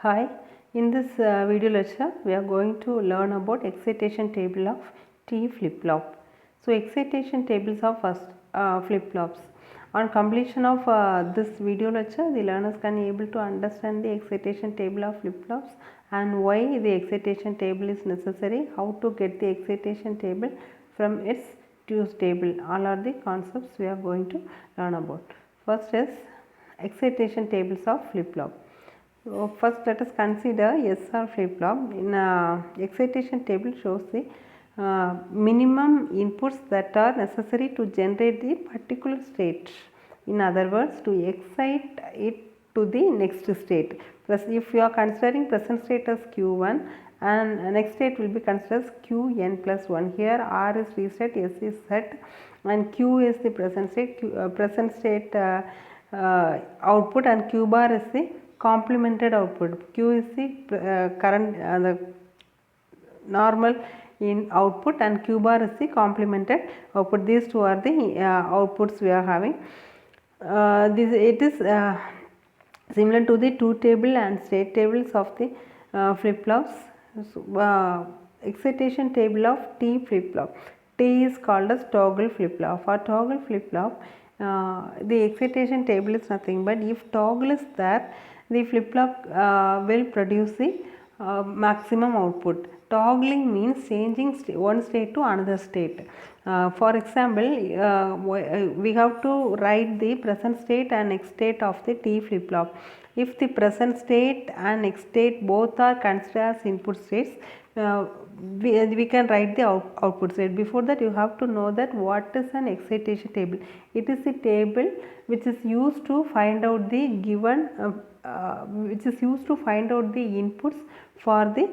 Hi, in this video lecture we are going to learn about excitation table of T flip-flop. So excitation tables of first flip-flops. On completion of this video lecture, the learners can able to understand the excitation table of flip-flops and why the excitation table is necessary, how to get the excitation table from its twos table. All are the concepts we are going to learn about. First is excitation tables of flip-flop. So first let us consider SR flip-flop. In excitation table shows the minimum inputs that are necessary to generate the particular state. In other words, to excite it to the next state. If you are considering present state as Q1 and next state will be considered as Qn plus 1. Here R is reset, S is set and Q is the present state, output, and Q bar is the complemented output. Q is the current the normal in output and Q bar is the complemented output. These two are the outputs we are having. It is similar to the two table and state tables of the flip-flops. So, excitation table of T flip-flop. T is called as toggle flip-flop. For toggle flip-flop, the excitation table is nothing but if toggle is there, the flip-flop will produce the maximum output. Toggling means changing one state to another state. For example, we have to write the present state and next state of the T flip-flop. If the present state and next state both are considered as input states, we can write the output state. Before that, you have to know that what is an excitation table. It is a table which is used to find out the given inputs for the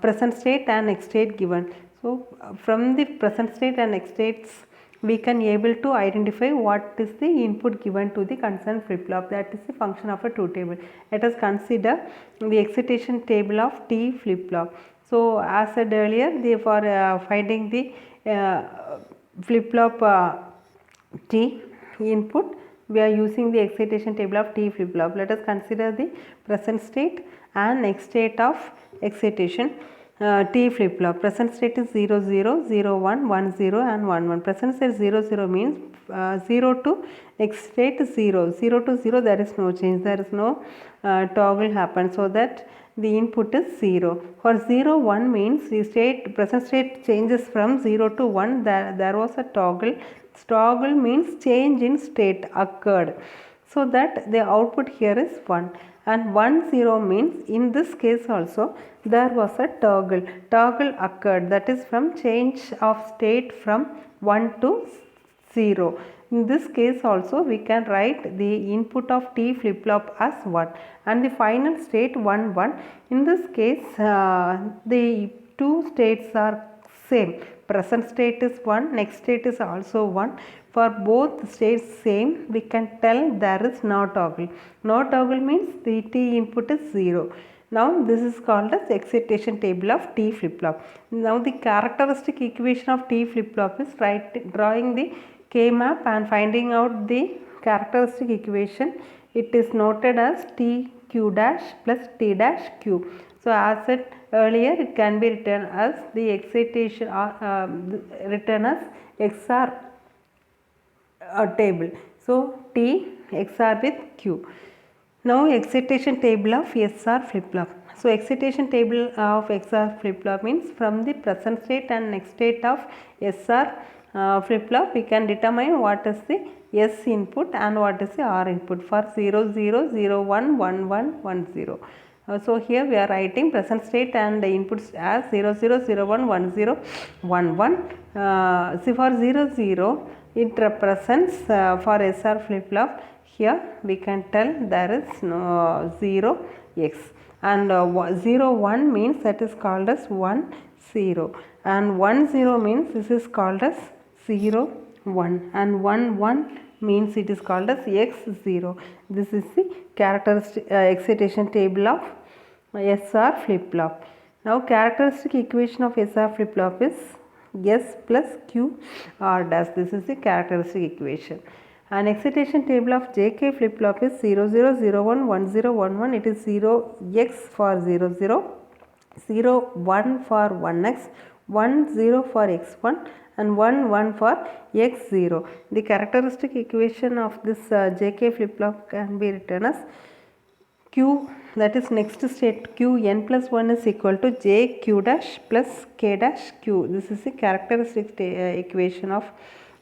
present state and next state given. So from the present state and next states, we can able to identify what is the input given to the concerned flip-flop. That is the function of a truth table. Let us consider the excitation table of T flip-flop. So as said earlier, for finding the flip-flop T input, we are using the excitation table of T flip-flop. Let us consider the present state and next state of excitation T flip-flop. Present state is 0 0 0 1 1 0 and 1 1. Present state 0 0 means 0 to next state 0 0 to 0. There is no change, there is no toggle happen, so that the input is 0. For 0 1 means the present state changes from 0 to 1. There was a toggle. Toggle means change in state occurred, so that the output here is 1. And 1 0 means in this case also there was a toggle occurred, that is from change of state from 1 to 0. In this case also we can write the input of T flip-flop as 1 and the final state 1 1. In this case the two states are same. Present state is 1, next state is also 1. For both states same, we can tell there is no toggle. No toggle means the T input is 0. Now this is called as excitation table of T flip-flop. Now the characteristic equation of T flip-flop is drawing the K map and finding out the characteristic equation. It is noted as T Q dash plus T dash Q. So as said earlier, it can be written as the excitation written as XR table. So T XR with Q. Now excitation table of SR flip-flop. So excitation table of XR flip-flop means from the present state and next state of SR flip-flop, we can determine what is the S input and what is the R input for 0 0 0 1 1 1 1 0. So here we are writing present state and the inputs as 0 0 0 1 1 0 1 1. See, for 0 0 it represents for SR flip-flop. Here we can tell there is no 0 X and 0 1 means that is called as 1 0 and 1 0 means this is called as 0 1 and 1 1 means it is called as X0. This is the characteristic excitation table of SR flip-flop. Now characteristic equation of SR flip-flop is S plus Q R dash. This is the characteristic equation. An excitation table of JK flip flop is 0 0 0 1 1 0 1 1. It is 0x for 0 0, 0 1 for 1x, 1 0 for x1 and 1 1 for x0. The characteristic equation of this JK flip flop can be written as Q, that is next state Q n plus 1 is equal to J Q dash plus K dash Q. This is the characteristic equation of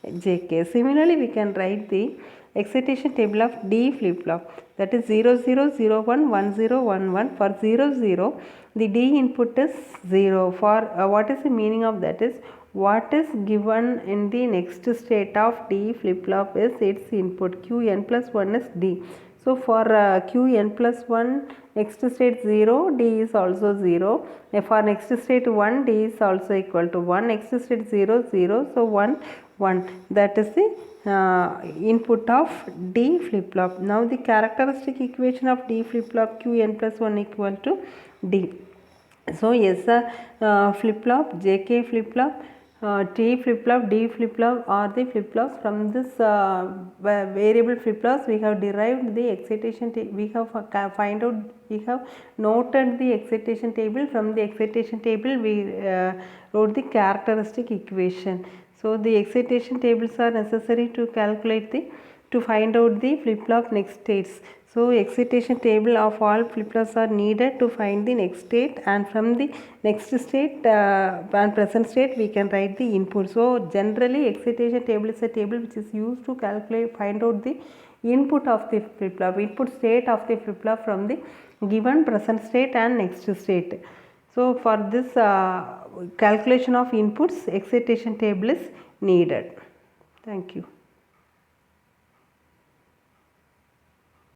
JK. Similarly, we can write the excitation table of D flip flop, that is 0 0 0 1 1 0 1 1. For 0 0, the D input is 0. For what is the meaning of that is, what is given in the next state of D flip flop is its input. Q n plus 1 is D. So for Q n plus 1, next state 0, D is also 0. For next state 1, D is also equal to 1. Next state 0, 0. So 1, 1. That is the input of D flip flop. Now the characteristic equation of D flip flop, Q n plus 1 equal to D. So yes, flip flop, JK flip flop, T flip flop, D flip flop are the flip flops. From this variable flip flops, we have derived the excitation we have noted the excitation table. From the excitation table, we wrote the characteristic equation. So the excitation tables are necessary to calculate to find out the flip flop next states. So excitation table of all flip flops are needed to find the next state, and from the next state and present state we can write the input. So generally excitation table is a table which is used to find out the input of the flip flop, input state of the flip flop from the given present state and next state. So for this calculation of inputs, excitation table is needed. Thank you.